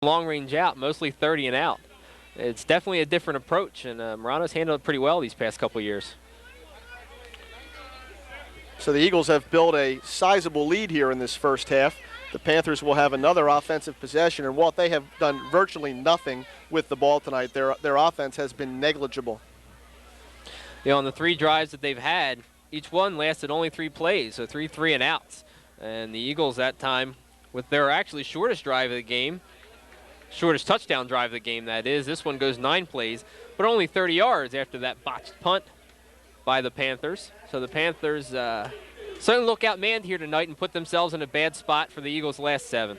long range out, mostly 30 and out. It's definitely a different approach, and Marano's handled it pretty well these past couple years. So the Eagles have built a sizable lead here in this first half. The Panthers will have another offensive possession, and Walt, they have done virtually nothing with the ball tonight. Their offense has been negligible. On the 3 drives that they've had, each one lasted only 3 plays, so 3 and outs. And the Eagles that time, with their actually shortest drive of the game, shortest touchdown drive of the game, that is. This one goes 9 plays, but only 30 yards after that botched punt by the Panthers. So the Panthers certainly look outmanned here tonight and put themselves in a bad spot for the Eagles' last 7.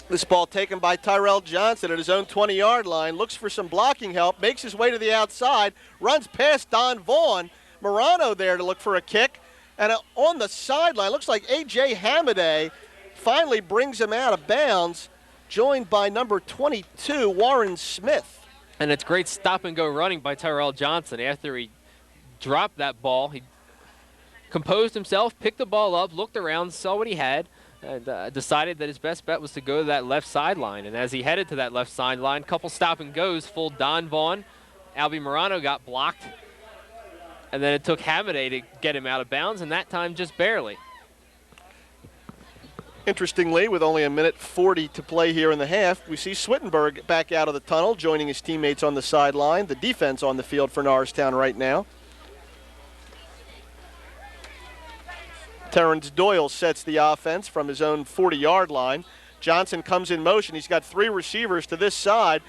This ball taken by Tyrell Johnson at his own 20-yard line, looks for some blocking help, makes his way to the outside, runs past Daughin. Marano there to look for a kick, and on the sideline, looks like A.J. Hamaday finally brings him out of bounds, joined by number 22, Warren Smith. And it's great stop-and-go running by Tyrell Johnson. After he dropped that ball, he composed himself, picked the ball up, looked around, saw what he had, and decided that his best bet was to go to that left sideline. And as he headed to that left sideline, couple stop-and-goes, full Daughin. Albie Marano got blocked, and then it took Hamaday to get him out of bounds, and that time just barely. Interestingly, with only 1:40 to play here in the half, we see Swittenberg back out of the tunnel, joining his teammates on the sideline. The defense on the field for Norristown right now. Terrence Doyle sets the offense from his own 40-yard line. Johnson comes in motion. He's got 3 receivers to this side.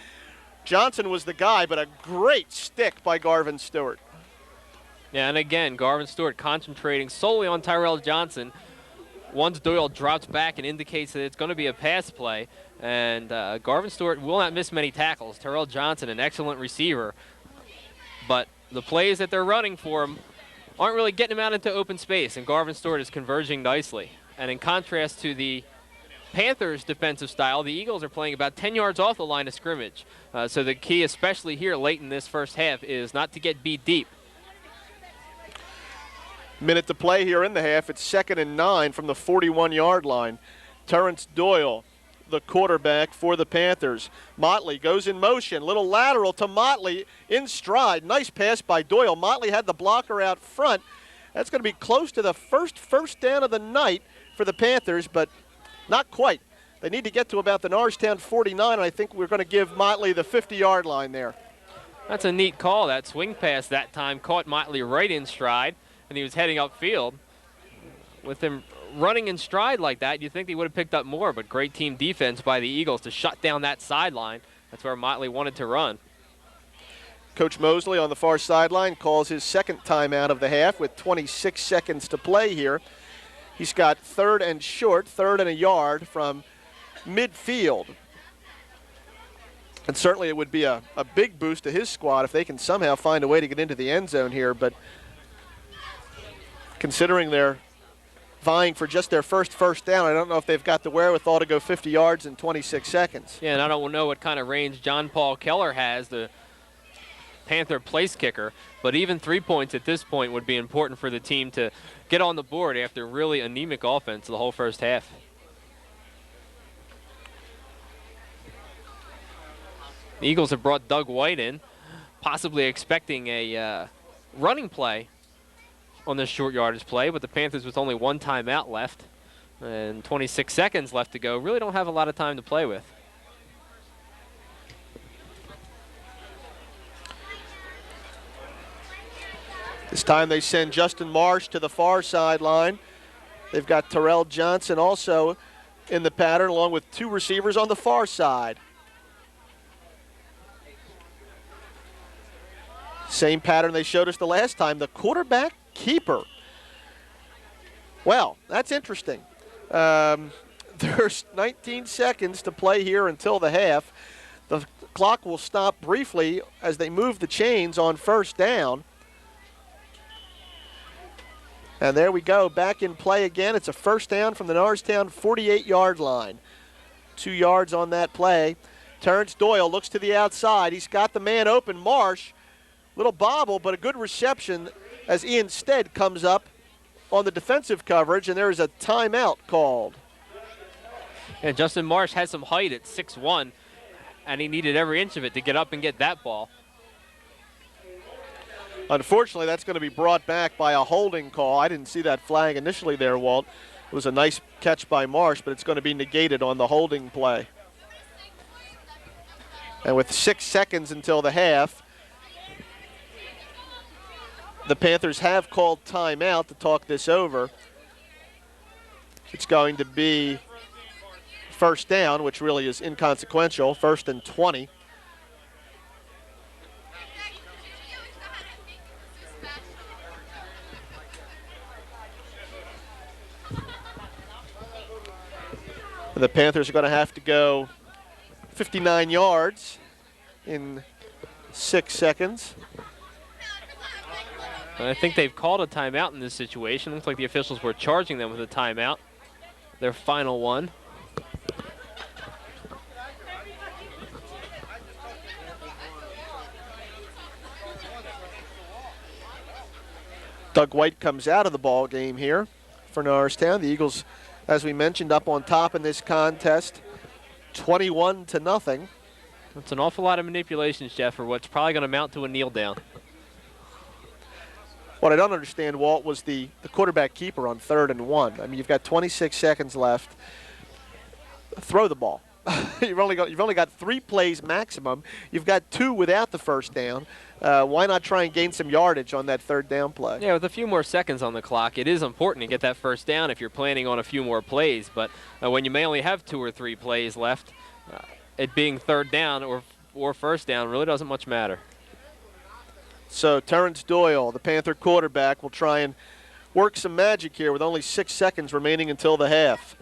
Johnson was the guy, but a great stick by Garvin Stewart. Yeah, and again, Garvin Stewart concentrating solely on Tyrell Johnson. Once Doyle drops back and indicates that it's going to be a pass play, and Garvin Stewart will not miss many tackles. Tyrell Johnson, an excellent receiver, but the plays that they're running for him aren't really getting him out into open space, and Garvin Stewart is converging nicely. And in contrast to the Panthers' defensive style, the Eagles are playing about 10 yards off the line of scrimmage. So the key, especially here late in this first half, is not to get beat deep. Minute to play here in the half. It's 2nd and 9 from the 41-yard line. Terrence Doyle, the quarterback for the Panthers. Motley goes in motion. Little lateral to Motley in stride. Nice pass by Doyle. Motley had the blocker out front. That's going to be close to the first down of the night for the Panthers, but not quite. They need to get to about the Norristown 49, and I think we're going to give Motley the 50-yard line there. That's a neat call. That swing pass that time caught Motley right in stride, and he was heading upfield. With him running in stride like that, you'd think he would have picked up more, but great team defense by the Eagles to shut down that sideline. That's where Motley wanted to run. Coach Mosley on the far sideline calls his second timeout of the half with 26 seconds to play here. He's got 3rd and short, 3rd and a yard from midfield. And certainly it would be a big boost to his squad if they can somehow find a way to get into the end zone here, but considering they're vying for just their first down, I don't know if they've got the wherewithal to go 50 yards in 26 seconds. Yeah, and I don't know what kind of range John Paul Keller has, the Panther place kicker, but even 3 points at this point would be important for the team to get on the board after really anemic offense the whole first half. The Eagles have brought Doug White in, possibly expecting a running play on this short yardage play, but the Panthers, with only 1 timeout left and 26 seconds left to go, really don't have a lot of time to play with. This time they send Justin Marsh to the far sideline. They've got Tyrell Johnson also in the pattern, along with 2 receivers on the far side. Same pattern they showed us the last time, the quarterback keeper. Well, that's interesting. There's 19 seconds to play here until the half. The clock will stop briefly as they move the chains on first down. And there we go, back in play again. It's a first down from the Norristown 48-yard line. 2 yards on that play. Terrence Doyle looks to the outside. He's got the man open, Marsh. Little bobble, but a good reception as Ian Stead comes up on the defensive coverage, and there is a timeout called. And Justin Marsh has some height at 6'1", and he needed every inch of it to get up and get that ball. Unfortunately, that's going to be brought back by a holding call. I didn't see that flag initially there, Walt. It was a nice catch by Marsh, but it's going to be negated on the holding play. And with 6 seconds until the half, the Panthers have called timeout to talk this over. It's going to be first down, which really is inconsequential, 1st and 20. The Panthers are going to have to go 59 yards in 6 seconds. And I think they've called a timeout in this situation. Looks like the officials were charging them with a timeout. Their final one. Doug White comes out of the ball game here for Norristown. The Eagles, as we mentioned, up on top in this contest, 21-0. That's an awful lot of manipulations, Jeff, for what's probably going to amount to a kneel down. What I don't understand, Walt, was the quarterback keeper on 3rd and 1. I mean, you've got 26 seconds left. Throw the ball. You've only got 3 plays maximum. You've got 2 without the first down. Why not try and gain some yardage on that 3rd down play? Yeah, with a few more seconds on the clock, it is important to get that first down if you're planning on a few more plays. But when you may only have 2 or 3 plays left, it being 3rd down or first down really doesn't much matter. So Terrence Doyle, the Panther quarterback, will try and work some magic here with only 6 seconds remaining until the half.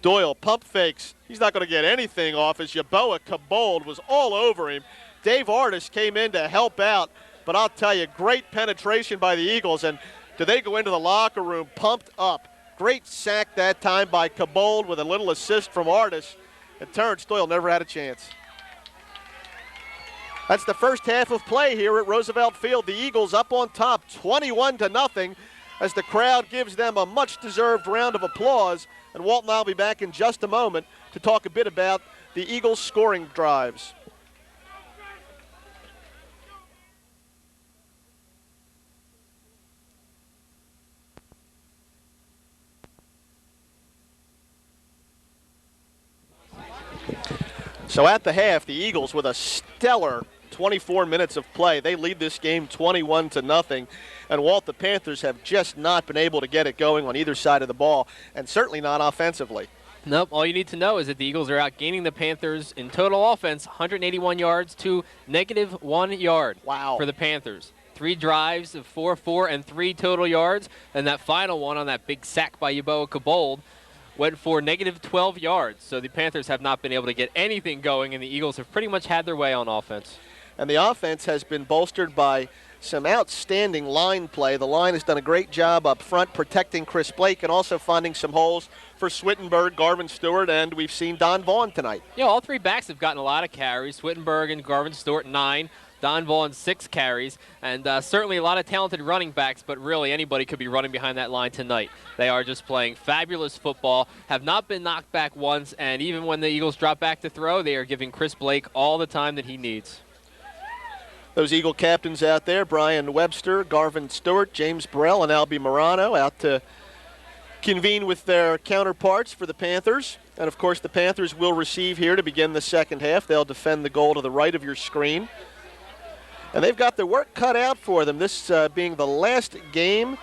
Doyle pump fakes. He's not going to get anything off as Yeboah Kabold was all over him. Dave Artis came in to help out, but I'll tell you, great penetration by the Eagles, and do they go into the locker room pumped up. Great sack that time by Kabold with a little assist from Artis, and Terrence Doyle never had a chance. That's the first half of play here at Roosevelt Field. The Eagles up on top, 21-0, as the crowd gives them a much-deserved round of applause. And Walt and I will be back in just a moment to talk a bit about the Eagles' scoring drives. So at the half, the Eagles with a stellar 24 minutes of play. They lead this game 21-0. And Walt, the Panthers have just not been able to get it going on either side of the ball, and certainly not offensively. Nope, all you need to know is that the Eagles are outgaining the Panthers in total offense, 181 yards to -1 yard. Wow. For the Panthers. 3 drives of 4 and 3 total yards, and that final one on that big sack by Yeboah Kabold went for -12 yards. So the Panthers have not been able to get anything going, and the Eagles have pretty much had their way on offense. And the offense has been bolstered by some outstanding line play. The line has done a great job up front protecting Chris Blake and also finding some holes for Swittenberg, Garvin Stewart, and we've seen Don Daughin tonight. Yeah, all 3 backs have gotten a lot of carries. Swittenberg and Garvin Stewart 9, Don Daughin 6 carries, and certainly a lot of talented running backs, but really anybody could be running behind that line tonight. They are just playing fabulous football, have not been knocked back once, and even when the Eagles drop back to throw, they are giving Chris Blake all the time that he needs. Those Eagle captains out there, Brian Webster, Garvin Stewart, James Burrell, and Albie Morano out to convene with their counterparts for the Panthers. And, of course, the Panthers will receive here to begin the second half. They'll defend the goal to the right of your screen. And they've got their work cut out for them, this being the last game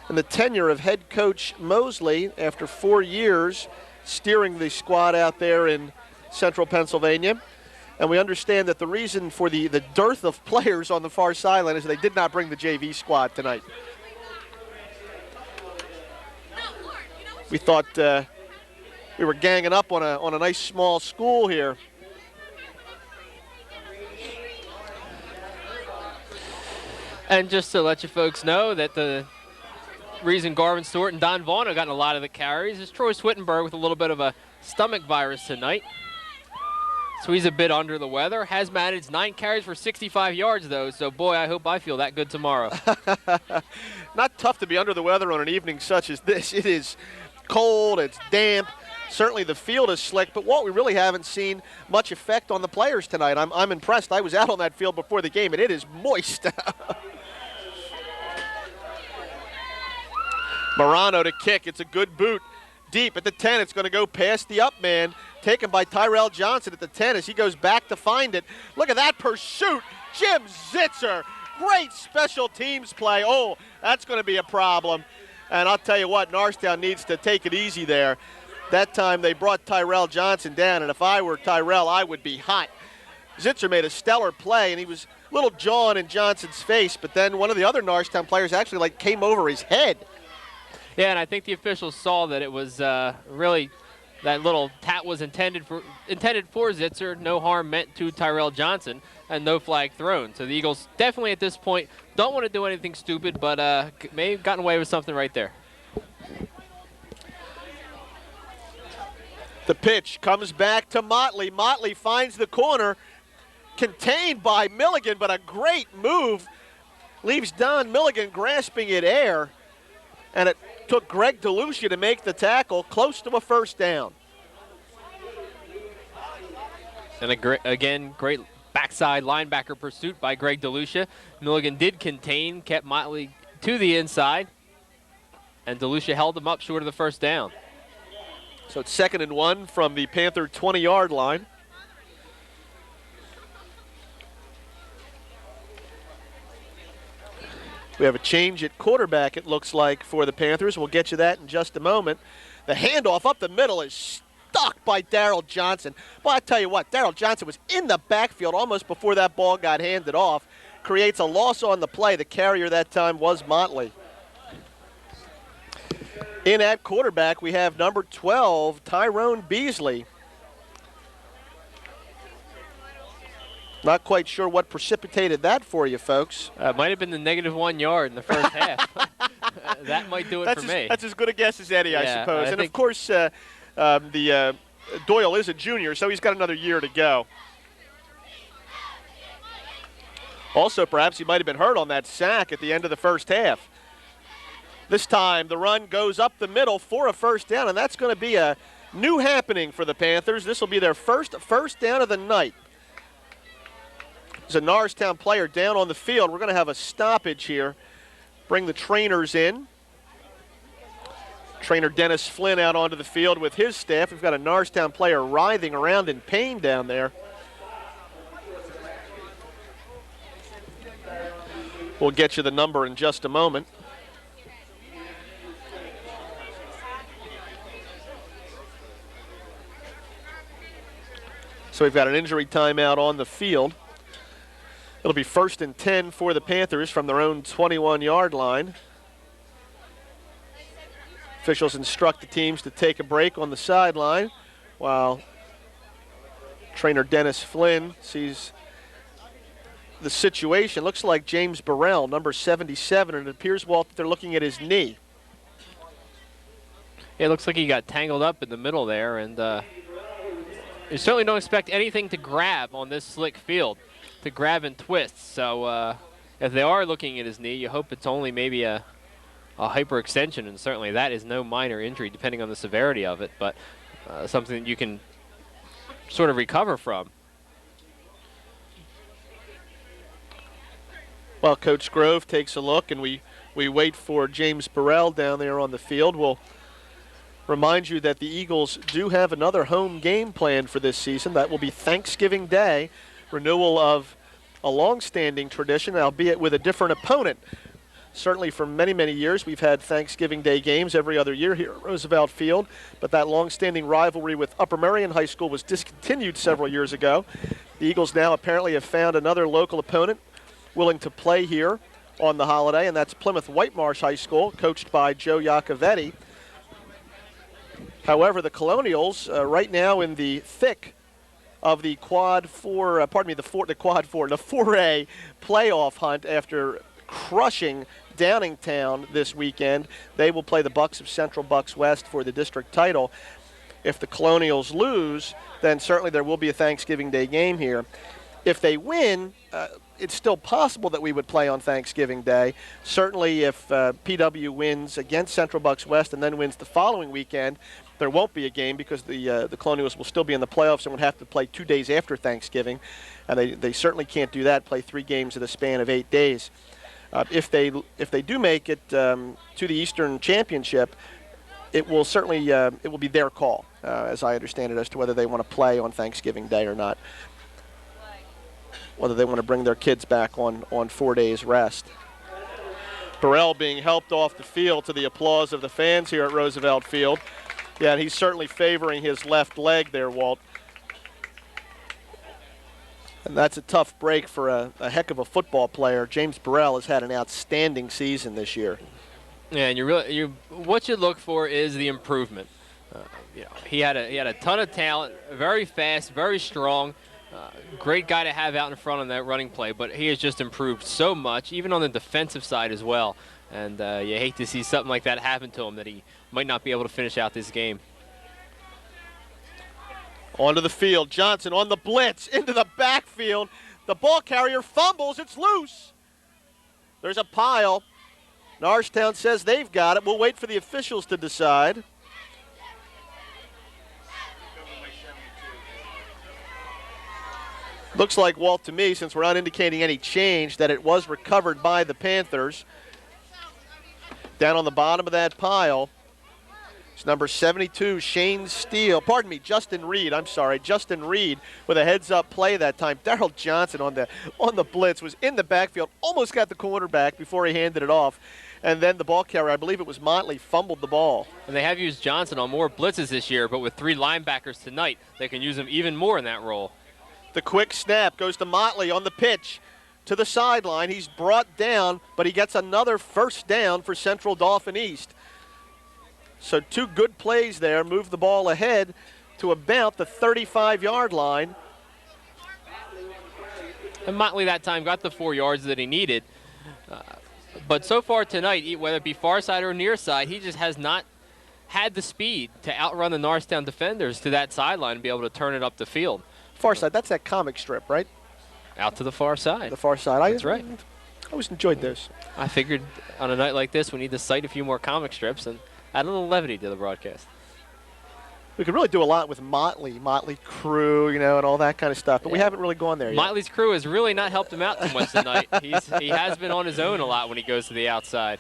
in the tenure of head coach Mosley after 4 years steering the squad out there in central Pennsylvania. And we understand that the reason for the dearth of players on the far sideline is they did not bring the JV squad tonight. We thought we were ganging up on a nice small school here. And just to let you folks know that the reason Garvin Stewart and Don Daughin have gotten a lot of the carries is Troy Swittenberg with a little bit of a stomach virus tonight. So he's a bit under the weather. Has managed 9 carries for 65 yards, though. So, boy, I hope I feel that good tomorrow. Not tough to be under the weather on an evening such as this. It is cold. It's damp. Certainly the field is slick, but Walt, we really haven't seen much effect on the players tonight. I'm impressed. I was out on that field before the game, and it is moist. Morano to kick. It's a good boot. Deep at the 10. It's going to go past the up man. Taken by Tyrell Johnson at the 10 as he goes back to find it. Look at that pursuit. Jim Zitzer. Great special teams play. Oh, that's going to be a problem. And I'll tell you what, Norristown needs to take it easy there. That time they brought Tyrell Johnson down, and if I were Tyrell, I would be hot. Zitzer made a stellar play, and he was a little jawing in Johnson's face, but then one of the other Norristown players actually came over his head. Yeah, and I think the officials saw that it was really that little tap was intended for Zitzer. No harm meant to Tyrell Johnson, and no flag thrown. So the Eagles definitely at this point don't want to do anything stupid, but may have gotten away with something right there. The pitch comes back to Motley. Motley finds the corner, contained by Milligan, but a great move leaves Don Milligan grasping at air, and it took Greg DeLucia to make the tackle, close to a first down. And again, great backside linebacker pursuit by Greg DeLucia. Milligan did contain, kept Motley to the inside, and DeLucia held him up short of the first down. So it's 2nd and 1 from the Panther 20-yard line. We have a change at quarterback, it looks like, for the Panthers. We'll get you that in just a moment. The handoff up the middle is stuck by Darrell Johnson. Well, I tell you what, Darrell Johnson was in the backfield almost before that ball got handed off. Creates a loss on the play. The carrier that time was Motley. In at quarterback, we have number 12, Tyrone Beasley. Not quite sure what precipitated that for you, folks. It might have been the -1 yard in the first half. That might do it for me. That's as good a guess as any, I suppose. And, of course, Doyle is a junior, so he's got another year to go. Also, perhaps he might have been hurt on that sack at the end of the first half. This time, the run goes up the middle for a first down, and that's going to be a new happening for the Panthers. This will be their first down of the night. There's a Norristown player down on the field. We're going to have a stoppage here. Bring the trainers in. Trainer Dennis Flynn out onto the field with his staff. We've got a Norristown player writhing around in pain down there. We'll get you the number in just a moment. So we've got an injury timeout on the field. It'll be 1st and 10 for the Panthers from their own 21-yard line. Officials instruct the teams to take a break on the sideline while trainer Dennis Flynn sees the situation. Looks like James Burrell, number 77, and it appears, Walt, that they're looking at his knee. It looks like he got tangled up in the middle there, and you certainly don't expect anything to grab on this slick field, to grab and twist. So if they are looking at his knee, you hope it's only maybe a hyperextension, and certainly that is no minor injury depending on the severity of it, but something that you can sort of recover from. Well, Coach Grove takes a look, and we wait for James Burrell down there on the field. We'll remind you that the Eagles do have another home game planned for this season. That will be Thanksgiving Day, renewal of a long-standing tradition, albeit with a different opponent. Certainly for many, many years, we've had Thanksgiving Day games every other year here at Roosevelt Field, but that long-standing rivalry with Upper Merion High School was discontinued several years ago. The Eagles now apparently have found another local opponent willing to play here on the holiday, and that's Plymouth Whitemarsh High School, coached by Joe Iacovetti. However, the Colonials, right now in the thick of the Quad 4A playoff hunt after crushing Downingtown this weekend. They will play the Bucks of Central Bucks West for the district title. If the Colonials lose, then certainly there will be a Thanksgiving Day game here. If they win, it's still possible that we would play on Thanksgiving Day. Certainly if PW wins against Central Bucks West and then wins the following weekend, there won't be a game because the Colonials will still be in the playoffs and would have to play 2 days after Thanksgiving, and they certainly can't do that, play 3 games in the span of 8 days. If they do make it to the Eastern Championship, it will certainly it will be their call, as I understand it, as to whether they want to play on Thanksgiving Day or not, whether they want to bring their kids back on 4 days rest. Burrell being helped off the field to the applause of the fans here at Roosevelt Field. Yeah, and he's certainly favoring his left leg there, Walt. And that's a tough break for a heck of a football player. James Burrell has had an outstanding season this year. Yeah, and what you look for is the improvement. He had a ton of talent, very fast, very strong, great guy to have out in front on that running play. But he has just improved so much, even on the defensive side as well. And you hate to see something like that happen to him, that he might not be able to finish out this game. Onto the field, Johnson on the blitz, into the backfield. The ball carrier fumbles, it's loose. There's a pile. Norristown says they've got it. We'll wait for the officials to decide. Looks like, Walt, to me, since we're not indicating any change, that it was recovered by the Panthers. Down on the bottom of that pile, it's number 72, Shane Steele. Pardon me, Justin Reed. I'm sorry, Justin Reed with a heads-up play that time. Darrell Johnson on the blitz was in the backfield, almost got the quarterback before he handed it off. And then the ball carrier, I believe it was Motley, fumbled the ball. And they have used Johnson on more blitzes this year, but with 3 linebackers tonight, they can use him even more in that role. The quick snap goes to Motley on the pitch to the sideline. He's brought down, but he gets another first down for Central Dauphin East. So 2 good plays there, move the ball ahead to about the 35-yard line. And Motley that time got the 4 yards that he needed. But so far tonight, whether it be far side or near side, he just has not had the speed to outrun the Norristown defenders to that sideline and be able to turn it up the field. Far side, that's that comic strip, right? Out to the far side. The far side. That's right. I always enjoyed those. I figured on a night like this, we need to cite a few more comic strips and add a little levity to the broadcast. We could really do a lot with Motley Crew, and all that kind of stuff, but we haven't really gone there yet. Motley's crew has really not helped him out too much tonight. He has been on his own a lot when he goes to the outside.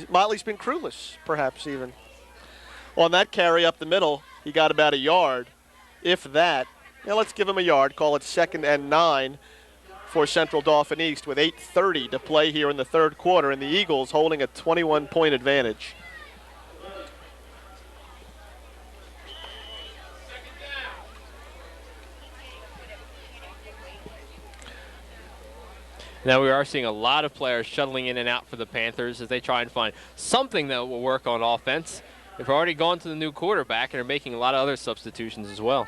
Motley's been crewless, perhaps even. On that carry up the middle, he got about a yard, if that. Now let's give him a yard, call it 2nd and 9 for Central Dauphin East with 8:30 to play here in the third quarter, and the Eagles holding a 21-point advantage. Now we are seeing a lot of players shuttling in and out for the Panthers as they try and find something that will work on offense. They've already gone to the new quarterback and are making a lot of other substitutions as well.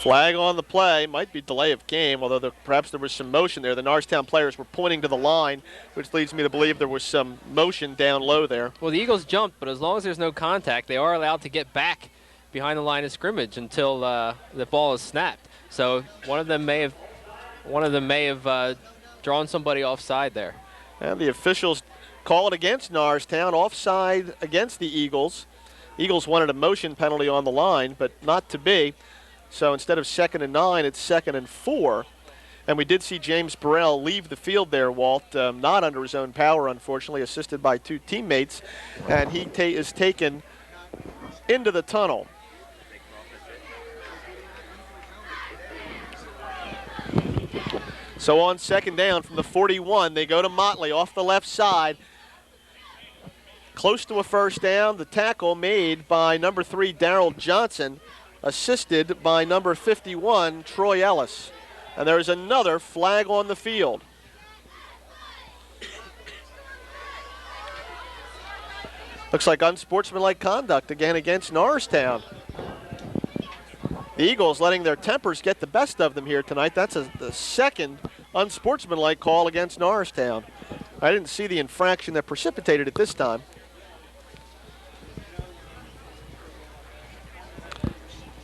Flag on the play, might be delay of game, although perhaps there was some motion there. The Norristown players were pointing to the line, which leads me to believe there was some motion down low there. Well, the Eagles jumped, but as long as there's no contact, they are allowed to get back behind the line of scrimmage until the ball is snapped. So one of them may have drawn somebody offside there. And the officials call it against Norristown, offside against the Eagles. Eagles wanted a motion penalty on the line, but not to be. So instead of 2nd and 9, it's 2nd and 4. And we did see James Burrell leave the field there, Walt, not under his own power, unfortunately, assisted by 2 teammates. And he is taken into the tunnel. So on 2nd down from the 41, they go to Motley off the left side. Close to a first down, the tackle made by number 3, Darrell Johnson, assisted by number 51, Troy Ellis. And there's another flag on the field. Looks like unsportsmanlike conduct again against Norristown. The Eagles letting their tempers get the best of them here tonight. That's the second unsportsmanlike call against Norristown. I didn't see the infraction that precipitated it this time.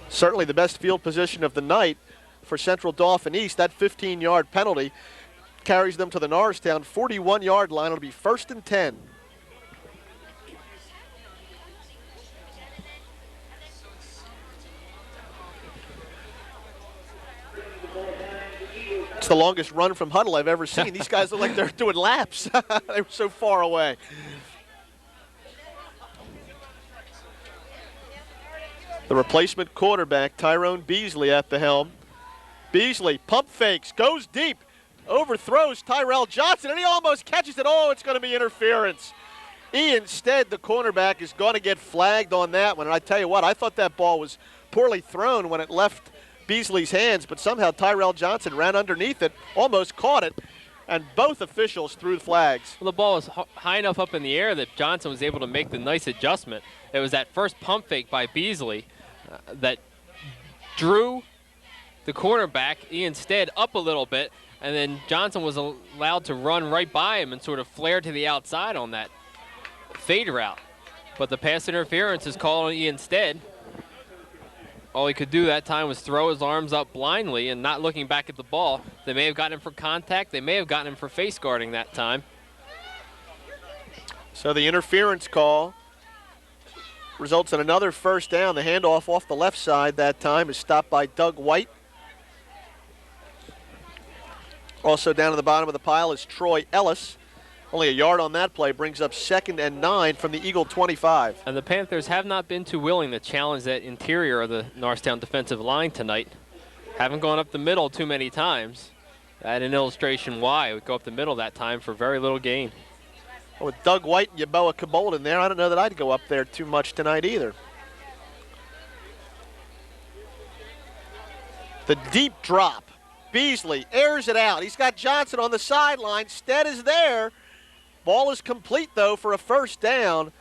Certainly the best field position of the night for Central Dauphin East. That 15-yard penalty carries them to the Norristown 41-yard line. It'll be 1st and 10. It's the longest run from huddle I've ever seen. These guys look like they're doing laps. They were so far away. The replacement quarterback, Tyrone Beasley, at the helm. Beasley pump fakes, goes deep, overthrows Tyrell Johnson, and he almost catches it. Oh, it's going to be interference. Instead, the cornerback is going to get flagged on that one. And I tell you what, I thought that ball was poorly thrown when it left Beasley's hands, but somehow Tyrell Johnson ran underneath it, almost caught it, and both officials threw flags. Well, the ball was high enough up in the air that Johnson was able to make the nice adjustment. It was that first pump fake by Beasley that drew the cornerback, Ian Stead, up a little bit, and then Johnson was allowed to run right by him and sort of flare to the outside on that fade route. But the pass interference is called on Ian Stead. All he could do that time was throw his arms up blindly and not looking back at the ball. They may have gotten him for contact. They may have gotten him for face guarding that time. So the interference call results in another first down. The handoff off the left side that time is stopped by Doug White. Also down at the bottom of the pile is Troy Ellis. Only a yard on that play brings up 2nd and 9 from the Eagle 25. And the Panthers have not been too willing to challenge that interior of the Norristown defensive line tonight. Haven't gone up the middle too many times. That an illustration why it would go up the middle that time for very little gain. Well, with Doug White and Yeboah Cabold in there, I don't know that I'd go up there too much tonight either. The deep drop. Beasley airs it out. He's got Johnson on the sideline. Stead is there. Ball is complete, though, for a first down.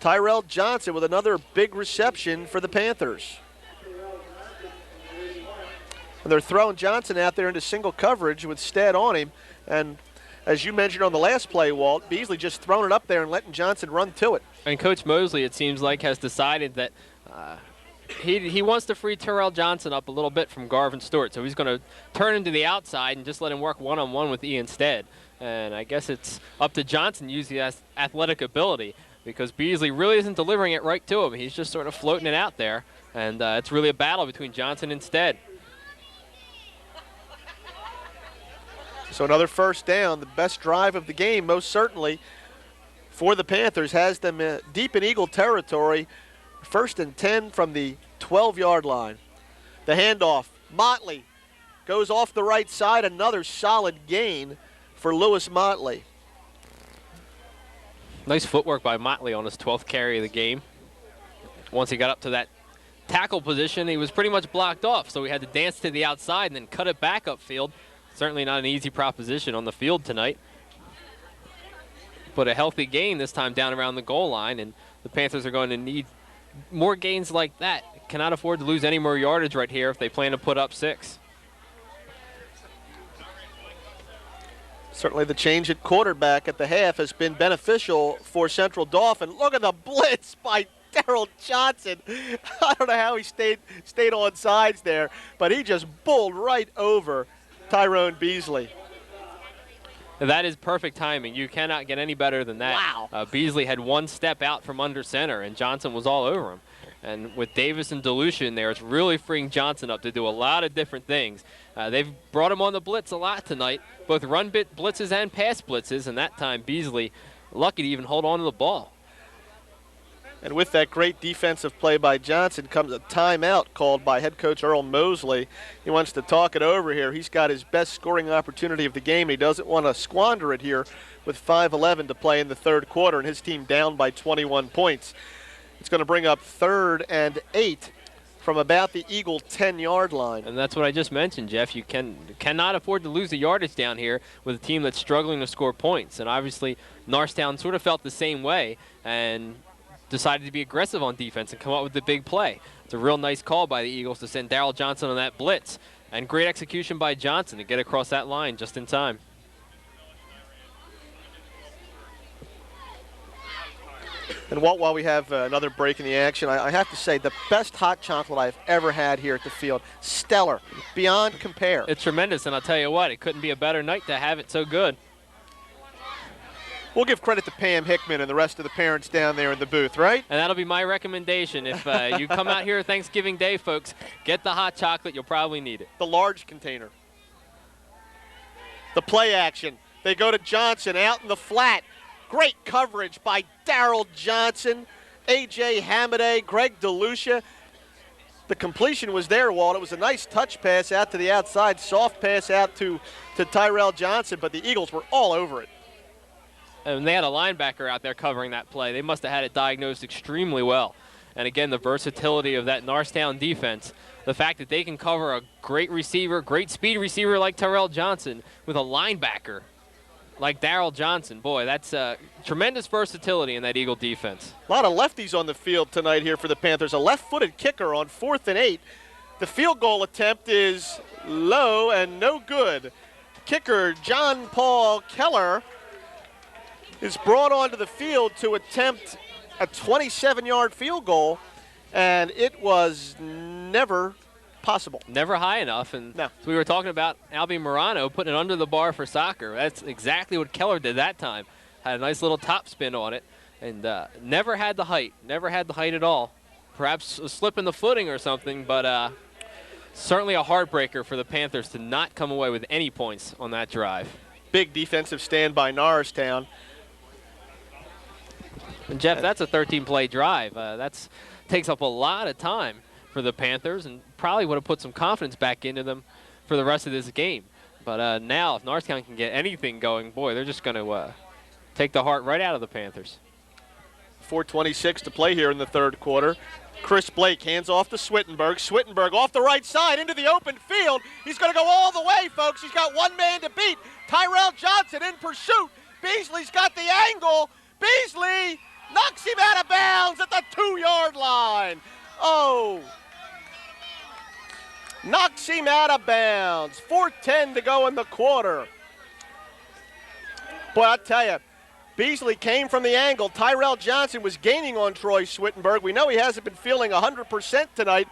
Tyrell Johnson with another big reception for the Panthers. And they're throwing Johnson out there into single coverage with Stead on him. And as you mentioned on the last play, Walt, Beasley just throwing it up there and letting Johnson run to it. And Coach Mosley, it seems like, has decided that he wants to free Tyrell Johnson up a little bit from Garvin Stewart. So he's going to turn him to the outside and just let him work one-on-one with Ian Stead. And I guess it's up to Johnson to use the athletic ability because Beasley really isn't delivering it right to him. He's just sort of floating it out there. And it's really a battle between Johnson and Stead. So another first down, the best drive of the game, most certainly, for the Panthers, has them deep in Eagle territory. 1st and 10 from the 12-yard line. The handoff, Motley goes off the right side, another solid gain for Lewis Motley. Nice footwork by Motley on his 12th carry of the game. Once he got up to that tackle position, he was pretty much blocked off, so he had to dance to the outside and then cut it back upfield. Certainly not an easy proposition on the field tonight. But a healthy gain this time down around the goal line, and the Panthers are going to need more gains like that. Cannot afford to lose any more yardage right here if they plan to put up 6. Certainly the change at quarterback at the half has been beneficial for Central Dauphin. Look at the blitz by Darrell Johnson. I don't know how he stayed on sides there, but he just bowled right over Tyrone Beasley. That is perfect timing. You cannot get any better than that. Wow. Beasley had one step out from under center, and Johnson was all over him. And with Davis and DeLucia in there, it's really freeing Johnson up to do a lot of different things. They've brought him on the blitz a lot tonight, both run blitzes and pass blitzes, and that time Beasley lucky to even hold on to the ball. And with that great defensive play by Johnson comes a timeout called by head coach Earl Mosley. He wants to talk it over here. He's got his best scoring opportunity of the game. He doesn't want to squander it here with 5:11 to play in the third quarter and his team down by 21 points. It's going to bring up 3rd and 8 from about the Eagle 10-yard line. And that's what I just mentioned, Jeff. You cannot afford to lose the yardage down here with a team that's struggling to score points. And obviously Norristown sort of felt the same way and decided to be aggressive on defense and come up with the big play. It's a real nice call by the Eagles to send Darrell Johnson on that blitz. And great execution by Johnson to get across that line just in time. And Walt, while we have another break in the action, I have to say the best hot chocolate I've ever had here at the field. Stellar, beyond compare. It's tremendous, and I'll tell you what, it couldn't be a better night to have it so good. We'll give credit to Pam Hickman and the rest of the parents down there in the booth, right? And that'll be my recommendation. If you come out here Thanksgiving Day, folks, get the hot chocolate. You'll probably need it. The large container. The play action. They go to Johnson out in the flat. Great coverage by Darrell Johnson, A.J. Hamaday, Greg DeLucia. The completion was there, Walt. It was a nice touch pass out to the outside, soft pass out to Tyrell Johnson, but the Eagles were all over it. And they had a linebacker out there covering that play. They must have had it diagnosed extremely well. And again, the versatility of that Norristown defense, the fact that they can cover a great receiver, great speed receiver like Tyrell Johnson with a linebacker like Darrell Johnson. Boy, that's tremendous versatility in that Eagle defense. A lot of lefties on the field tonight here for the Panthers. A left-footed kicker on 4th and 8. The field goal attempt is low and no good. Kicker John Paul Keller is brought onto the field to attempt a 27-yard field goal, and it was never possible. Never high enough. And no. So we were talking about Albie Morano putting it under the bar for soccer. That's exactly what Keller did that time. Had a nice little top spin on it, and never had the height. Never had the height at all. Perhaps a slip in the footing or something, but certainly a heartbreaker for the Panthers to not come away with any points on that drive. Big defensive stand by Norristown. And Jeff, that's a 13-play drive. That's takes up a lot of time for the Panthers, and probably would have put some confidence back into them for the rest of this game. But now, if Norristown can get anything going, boy, they're just going to take the heart right out of the Panthers. 4:26 to play here in the third quarter. Chris Blake hands off to Swittenberg. Swittenberg off the right side into the open field. He's going to go all the way, folks. He's got one man to beat. Tyrell Johnson in pursuit. Beasley's got the angle. Beasley knocks him out of bounds at the 2-yard line. Oh. Knocks him out of bounds. 4:10 to go in the quarter. Boy, I tell you, Beasley came from the angle. Tyrell Johnson was gaining on Troy Swittenberg. We know he hasn't been feeling 100% tonight.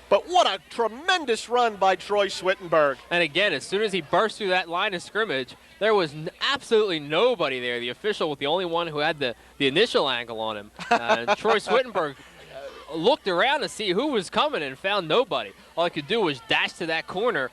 But what a tremendous run by Troy Swittenberg. And again, as soon as he burst through that line of scrimmage, there was absolutely nobody there. The official was the only one who had the initial angle on him. Troy Swittenberg looked around to see who was coming and found nobody. All he could do was dash to that corner.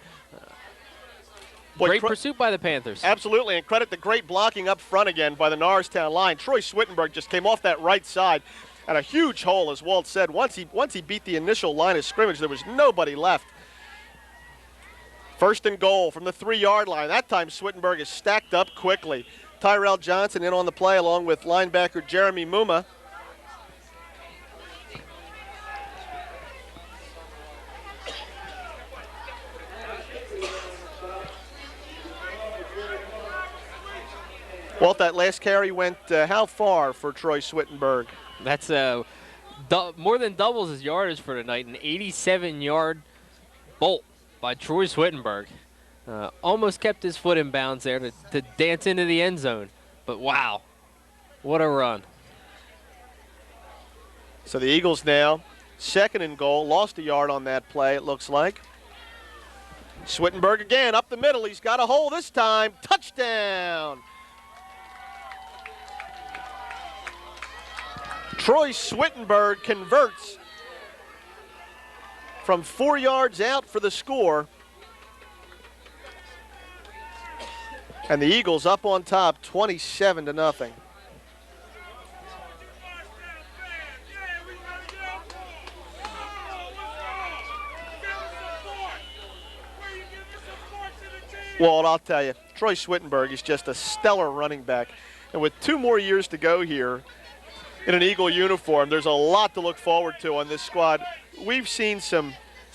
Great pursuit by the Panthers. Absolutely, and credit the great blocking up front again by the Norristown line. Troy Swittenberg just came off that right side. And a huge hole, as Walt said. Once he beat the initial line of scrimmage, there was nobody left. First and goal from the 3-yard line. That time Swittenberg is stacked up quickly. Tyrell Johnson in on the play along with linebacker Jeremy Muma. Walt, that last carry went how far for Troy Swittenberg? That's more than doubles his yardage for tonight. An 87-yard bolt by Troy Swittenberg. Almost kept his foot in bounds there to dance into the end zone. But wow, what a run. So the Eagles now, second and goal. Lost a yard on that play, it looks like. Swittenberg again, up the middle. He's got a hole this time. Touchdown. Troy Swittenberg converts from 4 yards out for the score. And the Eagles up on top, 27-0. Well, I'll tell you, Troy Swittenberg is just a stellar running back. And with 2 more years to go here in an Eagle uniform, there's a lot to look forward to on this squad. We've seen some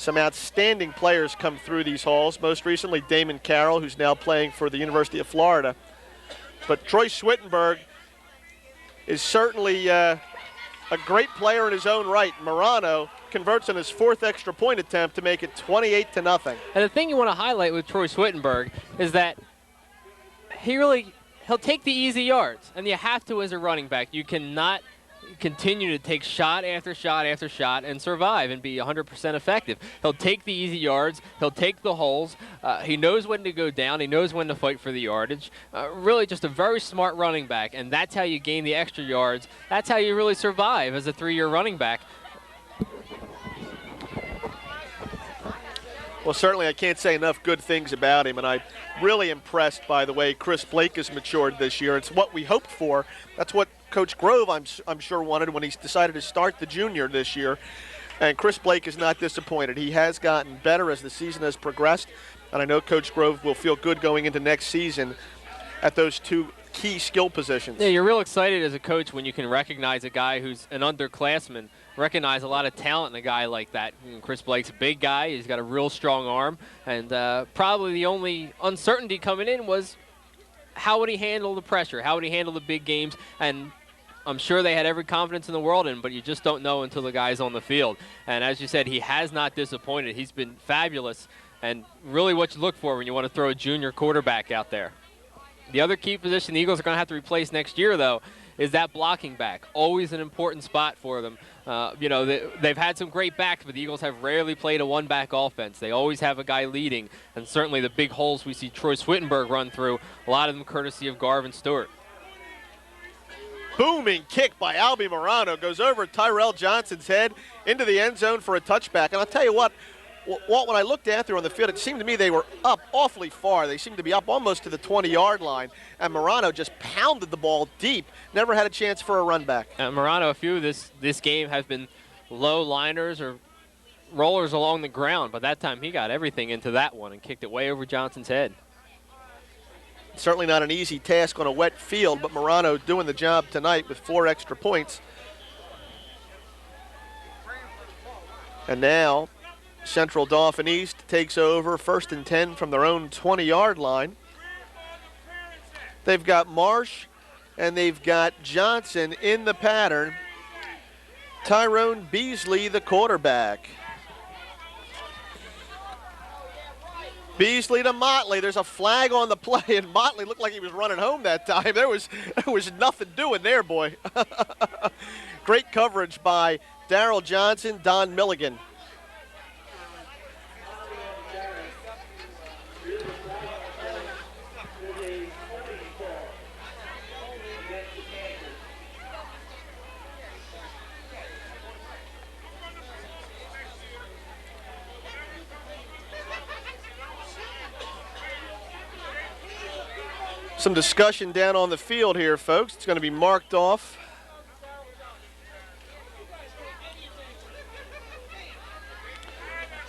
outstanding players come through these halls, most recently Damon Carroll, who's now playing for the University of Florida. But Troy Swittenberg is certainly a great player in his own right. Morano converts on his 4th extra point attempt to make it 28-0. And the thing you want to highlight with Troy Swittenberg is that he really he'll take the easy yards, and you have to as a running back. You cannot continue to take shot after shot after shot and survive and be 100% effective. He'll take the easy yards. He'll take the holes. He knows when to go down. He knows when to fight for the yardage. Really just a very smart running back, and that's how you gain the extra yards. That's how you really survive as a 3-year running back. Well, certainly I can't say enough good things about him, and I'm really impressed by the way Chris Blake has matured this year. It's what we hoped for. That's what Coach Grove, I'm sure, wanted when he decided to start the junior this year. And Chris Blake is not disappointed. He has gotten better as the season has progressed, and I know Coach Grove will feel good going into next season at those two key skill positions. Yeah, you're real excited as a coach when you can recognize a guy who's an underclassman, recognize a lot of talent in a guy like that. Chris Blake's a big guy. He's got a real strong arm, and probably the only uncertainty coming in was how would he handle the pressure? How would he handle the big games? And I'm sure they had every confidence in the world in, but you just don't know until the guy's on the field. And as you said, he has not disappointed. He's been fabulous, and really what you look for when you want to throw a junior quarterback out there. The other key position the Eagles are going to have to replace next year, though, is that blocking back. Always an important spot for them. They've had some great backs, but the Eagles have rarely played a one-back offense. They always have a guy leading, and certainly the big holes we see Troy Swittenberg run through, a lot of them courtesy of Garvin Stewart. Booming kick by Albie Morano goes over Tyrell Johnson's head into the end zone for a touchback. And I'll tell you what, Walt, when I looked out there on the field, it seemed to me they were up awfully far. They seemed to be up almost to the 20-yard line, and Morano just pounded the ball deep, never had a chance for a run back. Morano, a few of this game have been low liners or rollers along the ground, but that time he got everything into that one and kicked it way over Johnson's head. Certainly not an easy task on a wet field, but Morano doing the job tonight with 4 extra points. And now Central Dauphin East takes over 1st and 10 from their own 20-yard line. They've got Marsh and they've got Johnson in the pattern. Tyrone Beasley, the quarterback. Beasley to Motley. There's a flag on the play, and Motley looked like he was running home that time. There was nothing doing there, boy. Great coverage by Darrell Johnson, Don Milligan. Some discussion down on the field here, folks. It's going to be marked off.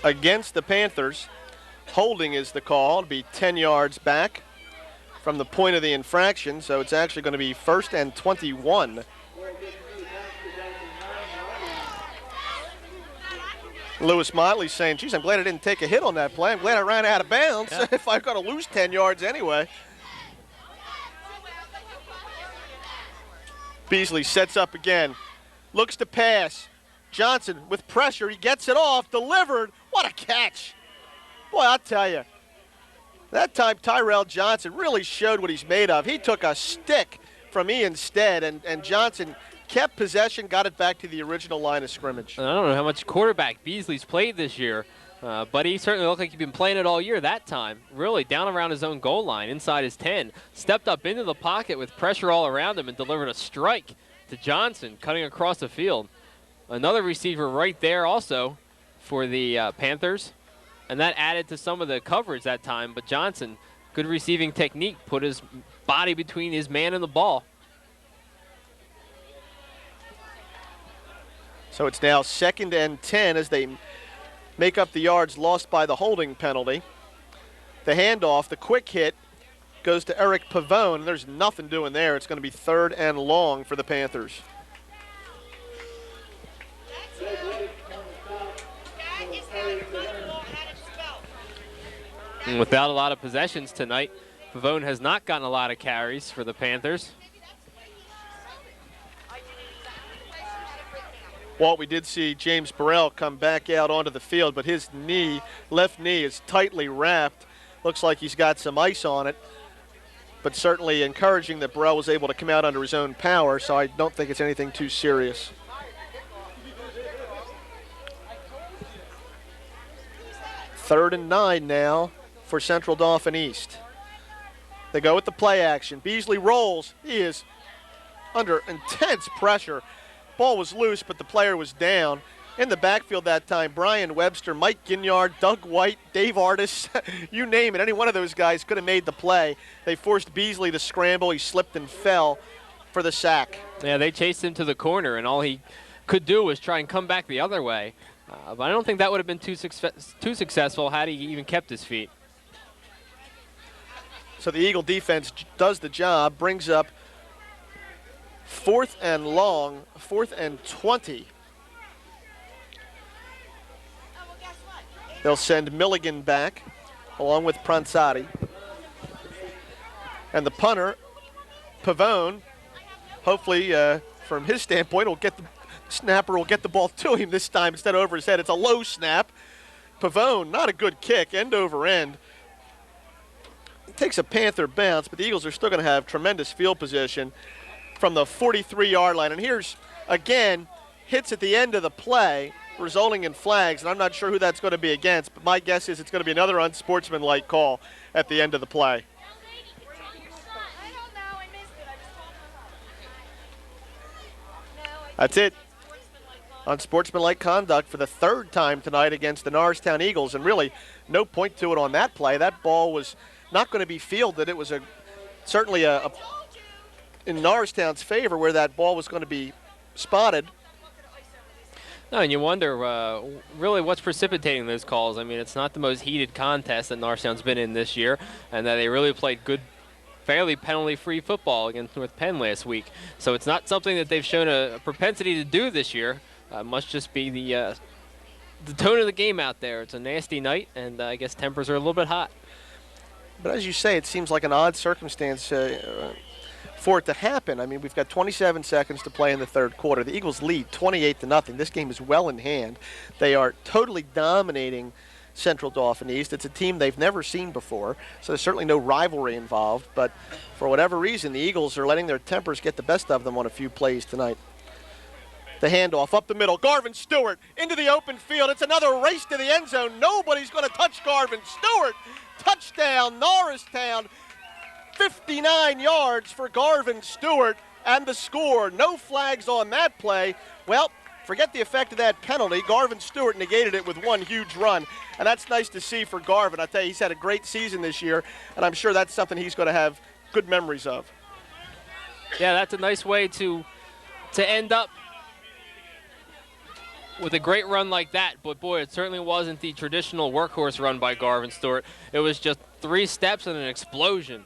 Against the Panthers. Holding is the call. It'll be 10 yards back from the point of the infraction, so it's actually going to be 1st and 21. Lewis Motley saying, geez, I'm glad I didn't take a hit on that play. I'm glad I ran out of bounds if I've got to lose 10 yards anyway. Beasley sets up again, looks to pass. Johnson with pressure, he gets it off, delivered. What a catch. Boy, I'll tell you, that time Tyrell Johnson really showed what he's made of. He took a stick from Ian Stead, and Johnson kept possession, got it back to the original line of scrimmage. I don't know how much quarterback Beasley's played this year, but he certainly looked like he'd been playing it all year that time. Really down around his own goal line, inside his 10. Stepped up into the pocket with pressure all around him and delivered a strike to Johnson, cutting across the field. Another receiver right there also for the Panthers, and that added to some of the coverage that time. But Johnson, good receiving technique, put his body between his man and the ball. So it's now 2nd and 10 as they make up the yards lost by the holding penalty. The handoff, the quick hit, goes to Eric Pavone, and there's nothing doing there. It's going to be 3rd and long for the Panthers. And without a lot of possessions tonight, Pavone has not gotten a lot of carries for the Panthers. Walt, we did see James Burrell come back out onto the field, but his left knee is tightly wrapped. Looks like he's got some ice on it. but certainly encouraging that Burrell was able to come out under his own power, so I don't think it's anything too serious. Third and 9 now for Central Dauphin East. They go with the play action. Beasley rolls. He is under intense pressure. Ball was loose, but the player was down. In the backfield that time, Brian Webster, Mike Ginyard, Doug White, Dave Artis, you name it. Any one of those guys could have made the play. They forced Beasley to scramble. He slipped and fell for the sack. Yeah, they chased him to the corner, and all he could do was try and come back the other way. But I don't think that would have been too successful had he even kept his feet. So the Eagle defense does the job, brings up 4th and long, 4th and 20. They'll send Milligan back along with Pranzati. And the punter, Pavone, hopefully from his standpoint, snapper will get the ball to him this time instead of over his head. It's a low snap. Pavone, not a good kick, end over end. It takes a Panther bounce, but the Eagles are still going to have tremendous field position from the 43-yard line. And here's, again, hits at the end of the play, resulting in flags, and I'm not sure who that's going to be against, but my guess is it's going to be another unsportsmanlike call at the end of the play. That's it. Unsportsmanlike conduct for the 3rd time tonight against the Norristown Eagles, and really no point to it on that play. That ball was not going to be fielded. It was certainly in Norristown's favor where that ball was going to be spotted. No, and you wonder really what's precipitating those calls. I mean, it's not the most heated contest that Norristown's been in this year, and that they really played good, fairly penalty-free football against North Penn last week. So it's not something that they've shown a propensity to do this year. Must just be the tone of the game out there. It's a nasty night, and I guess tempers are a little bit hot. But as you say, it seems like an odd circumstance for it to happen. I mean, we've got 27 seconds to play in the 3rd quarter. The Eagles lead 28-0. This game is well in hand. They are totally dominating Central Dauphin East. It's a team they've never seen before, so there's certainly no rivalry involved. But for whatever reason, the Eagles are letting their tempers get the best of them on a few plays tonight. The handoff up the middle. Garvin Stewart into the open field. It's another race to the end zone. Nobody's going to touch Garvin Stewart. Touchdown, Norristown. 59 yards for Garvin Stewart, and the score. No flags on that play. Well, forget the effect of that penalty. Garvin Stewart negated it with one huge run, and that's nice to see for Garvin. I tell you, he's had a great season this year, and I'm sure that's something he's going to have good memories of. Yeah, that's a nice way to end up with a great run like that. But, boy, it certainly wasn't the traditional workhorse run by Garvin Stewart. It was just 3 steps and an explosion.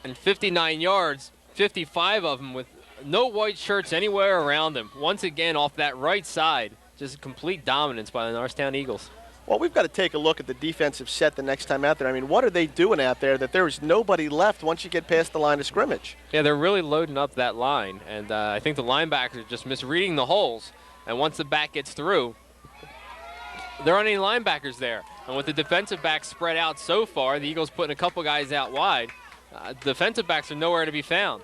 And 59 yards, 55 of them with no white shirts anywhere around him. Once again, off that right side, just complete dominance by the Norristown Eagles. Well, we've got to take a look at the defensive set the next time out there. I mean, what are they doing out there that there is nobody left once you get past the line of scrimmage? Yeah, they're really loading up that line, and I think the linebackers are just misreading the holes. And once the back gets through, there aren't any linebackers there. And with the defensive backs spread out so far, the Eagles putting a couple guys out wide, defensive backs are nowhere to be found.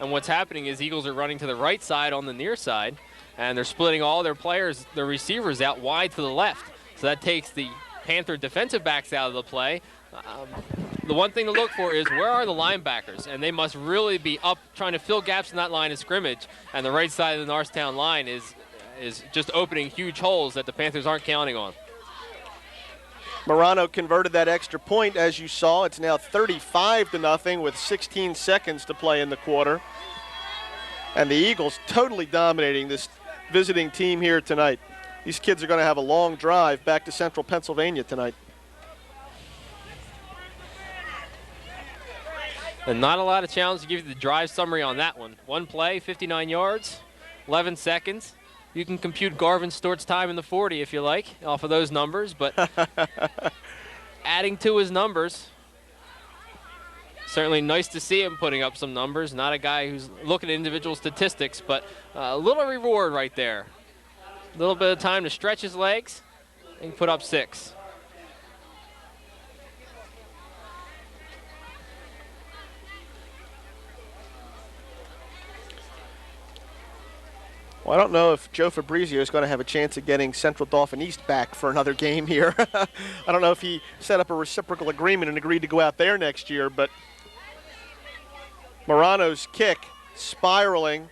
And what's happening is Eagles are running to the right side on the near side, and they're splitting all their players, their receivers, out wide to the left. So that takes the Panther defensive backs out of the play. The one thing to look for is where are the linebackers? And they must really be up trying to fill gaps in that line of scrimmage. And the right side of the Norristown line is just opening huge holes that the Panthers aren't counting on. Morano converted that extra point, as you saw. It's now 35-0 with 16 seconds to play in the quarter. And the Eagles totally dominating this visiting team here tonight. These kids are going to have a long drive back to Central Pennsylvania tonight. And not a lot of challenge to give you the drive summary on that one. One play, 59 yards, 11 seconds. You can compute Garvin Stewart's time in the 40 if you like, off of those numbers, but adding to his numbers, certainly nice to see him putting up some numbers. Not a guy who's looking at individual statistics, but a little reward right there. A little bit of time to stretch his legs and put up 6. Well, I don't know if Joe Fabrizio is going to have a chance of getting Central Dauphin East back for another game here. I don't know if he set up a reciprocal agreement and agreed to go out there next year, but Morano's kick spiraling,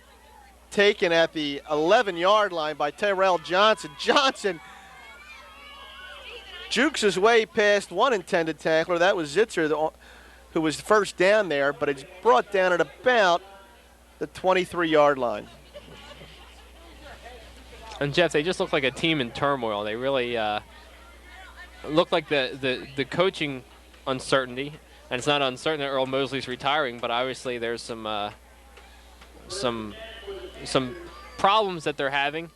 taken at the 11-yard line by Tyrell Johnson. Johnson jukes his way past one intended tackler. That was Zitzer, who was first down there, but it's brought down at about the 23-yard line. And Jeff, they just look like a team in turmoil. They really look like the coaching uncertainty, and it's not uncertain that Earl Mosley's retiring, but obviously there's some problems that they're having,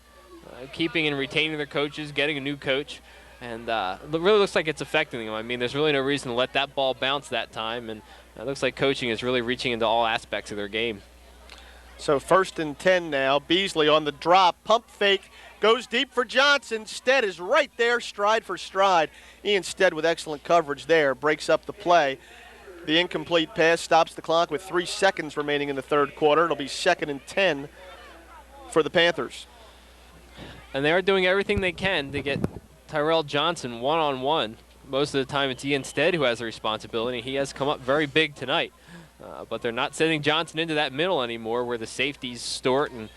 keeping and retaining their coaches, getting a new coach, and it really looks like it's affecting them. I mean, there's really no reason to let that ball bounce that time, and it looks like coaching is really reaching into all aspects of their game. So 1st and 10 now. Beasley on the drop, pump fake, goes deep for Johnson. Stead is right there, stride for stride. Ian Stead with excellent coverage there, breaks up the play. The incomplete pass stops the clock with 3 seconds remaining in the third quarter. It'll be 2nd and 10 for the Panthers. And they are doing everything they can to get Tyrell Johnson one-on-one. Most of the time it's Ian Stead who has the responsibility. He has come up very big tonight. But they're not sending Johnson into that middle anymore where the safeties, Stewart and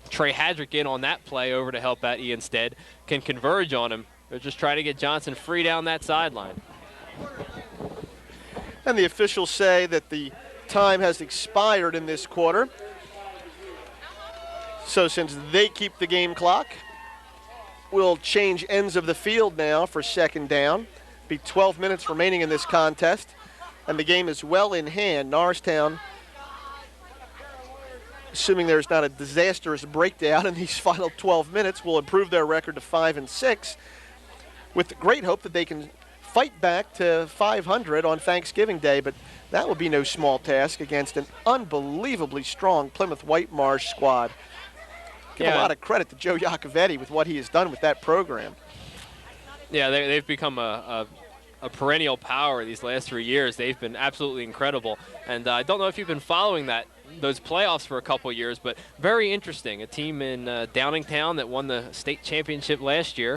Trey Hadrick in on that play over to help out Ian Stead, can converge on him. They're just trying to get Johnson free down that sideline. And the officials say that the time has expired in this quarter. So since they keep the game clock, we'll change ends of the field now for 2nd down. Be 12 minutes remaining in this contest. And the game is well in hand. Norristown, assuming there's not a disastrous breakdown in these final 12 minutes, will improve their record to 5-6 with the great hope that they can fight back to 500 on Thanksgiving Day. But that will be no small task against an unbelievably strong Plymouth White Marsh squad. Give a lot of credit to Joe Iacovetti with what he has done with that program. Yeah, they've become a perennial power these last 3 years. They've been absolutely incredible. And I don't know if you've been following those playoffs for a couple years, but very interesting. A team in Downingtown that won the state championship last year.